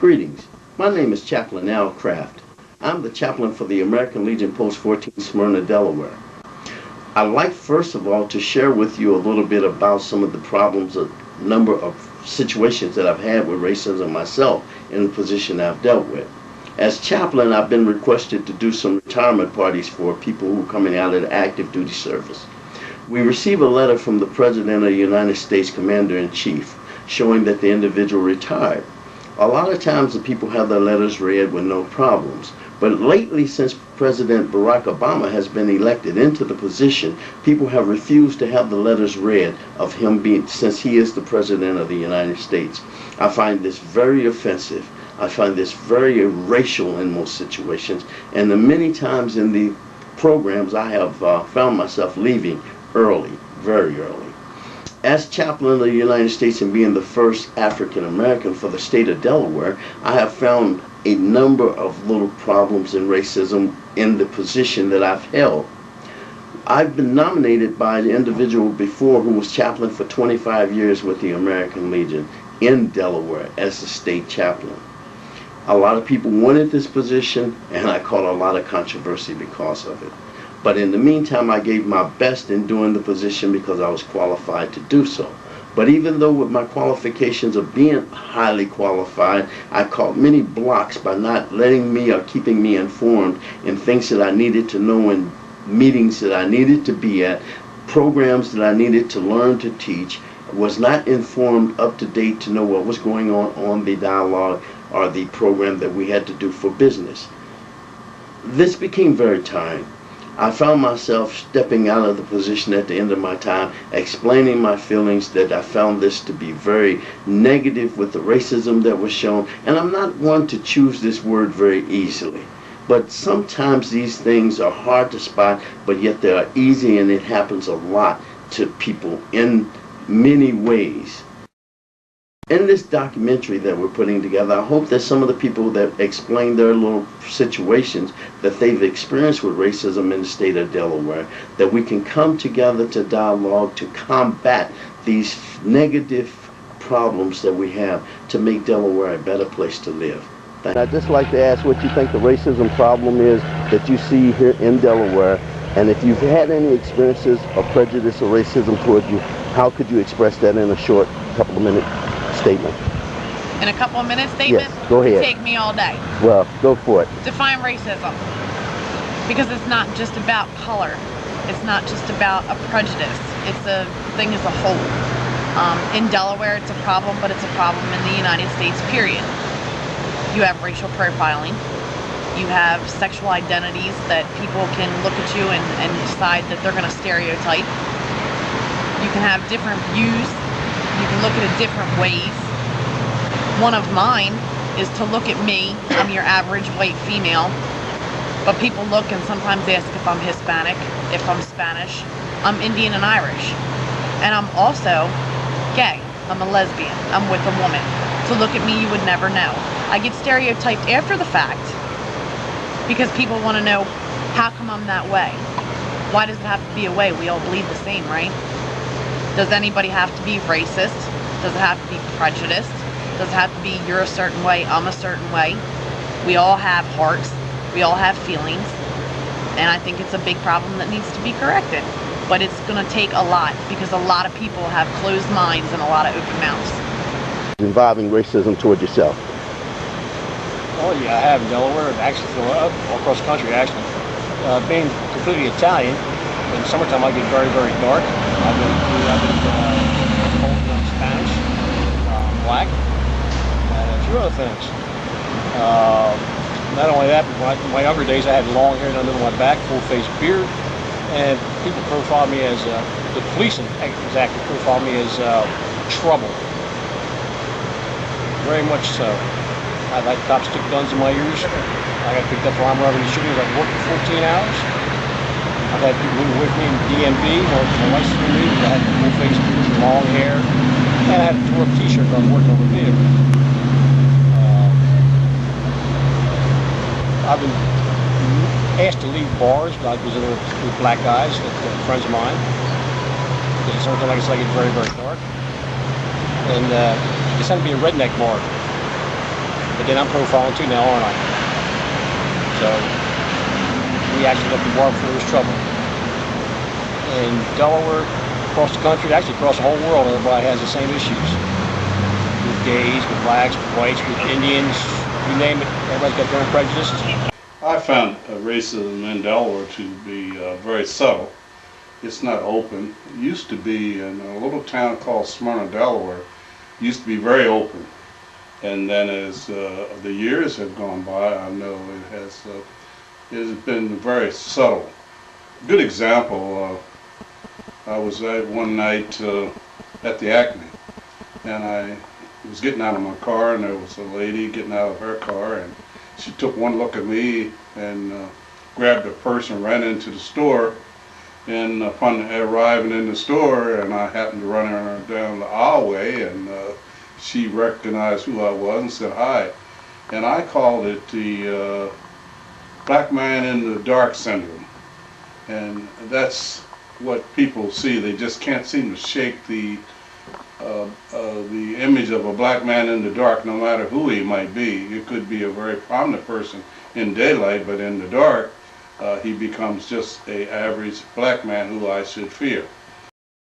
Greetings. My name is Chaplain Al Kraft. I'm the chaplain for the American Legion Post 14, Smyrna, Delaware. I'd like first of all to share with you a little bit about some of the problems, a number of situations that I've had with racism myself in the position I've dealt with. As chaplain, I've been requested to do some retirement parties for people who are coming out of the active duty service. We receive a letter from the President of the United States Commander-in-Chief showing that the individual retired. A lot of times the people have their letters read with no problems. But lately, since President Barack Obama has been elected into the position, people have refused to have the letters read of him being, since he is the President of the United States. I find this very offensive. I find this very racial in most situations. And many times in the programs, I have found myself leaving early, very early. As chaplain of the United States and being the first African American for the state of Delaware, I have found a number of little problems in racism in the position that I've held. I've been nominated by the individual before who was chaplain for 25 years with the American Legion in Delaware as the state chaplain. A lot of people wanted this position, and I caught a lot of controversy because of it. But in the meantime, I gave my best in doing the position because I was qualified to do so. But even though with my qualifications of being highly qualified, I caught many blocks by not letting me or keeping me informed in things that I needed to know, in meetings that I needed to be at, programs that I needed to learn to teach, was not informed up to date to know what was going on the dialogue or the program that we had to do for business. This became very tiring. I found myself stepping out of the position at the end of my time, explaining my feelings that I found this to be very negative with the racism that was shown. And I'm not one to choose this word very easily. But sometimes these things are hard to spot, but yet they are easy, and it happens a lot to people in many ways. In this documentary that we're putting together, I hope that some of the people that explain their little situations that they've experienced with racism in the state of Delaware, that we can come together to dialogue to combat these negative problems that we have to make Delaware a better place to live. I'd just like to ask what you think the racism problem is that you see here in Delaware, and if you've had any experiences of prejudice or racism towards you, how could you express that in a short couple of minutes statement? In a couple of minutes statement? Yes, go ahead. It'd take me all day. Well, go for it. Define racism. Because it's not just about color. It's not just about a prejudice. It's a thing as a whole. In Delaware, it's a problem, but it's a problem in the United States, period. You have racial profiling. You have sexual identities that people can look at you and decide that they're going to stereotype. You can have different views. You can look at it different ways. One of mine is to look at me. I'm your average white female. But people look and sometimes ask if I'm Hispanic, if I'm Spanish. I'm Indian and Irish. And I'm also gay. I'm a lesbian. I'm with a woman. To look at me, you would never know. I get stereotyped after the fact because people want to know, how come I'm that way? Why does it have to be a way? We all bleed the same, right? Does anybody have to be racist? Does it have to be prejudiced? Does it have to be you're a certain way, I'm a certain way? We all have hearts. We all have feelings. And I think it's a big problem that needs to be corrected. But it's going to take a lot because a lot of people have closed minds and a lot of open mouths. Involving racism toward yourself? Oh yeah, I have in Delaware, and actually all across the country actually. Being completely Italian, in the summertime I get very, very dark. I've been Spanish, black, and a few other things. Not only that, but in my younger days I had long hair down the middle of my back, full face beard, and people profiled me as, the police exactly profiled me as trouble. Very much so. I had cops stick guns in my ears. I got picked up for armed robbery and shooting. I worked for 14 hours. I've had people who were with me in DMV, or my license renewed. I had full face beard, long hair, and I had a tore-up t-shirt that I was working on the vehicle. I've been asked to leave bars because with black guys, friends of mine. Sometimes, like I said, I get very, very dark. And they tend to be a redneck bar. But then I'm profiling too now, aren't I? So we actually let the bar before there's trouble. In Delaware, across the country, actually across the whole world, everybody has the same issues. With gays, with blacks, with whites, with Indians, you name it, everybody's got their own prejudices. I found racism in Delaware to be very subtle. It's not open. It used to be in a little town called Smyrna, Delaware. It used to be very open. And then as the years have gone by, I know it has been very subtle. Good example, I was at one night at the Acme, and I was getting out of my car, and there was a lady getting out of her car, and she took one look at me and grabbed her purse and ran into the store. And upon arriving in the store, and I happened to run her down the aisleway, and she recognized who I was and said hi. And I called it the black man in the dark syndrome. And that's what people see. They just can't seem to shake the image of a black man in the dark, no matter who he might be. It could be a very prominent person in daylight, but in the dark, he becomes just an average black man who I should fear.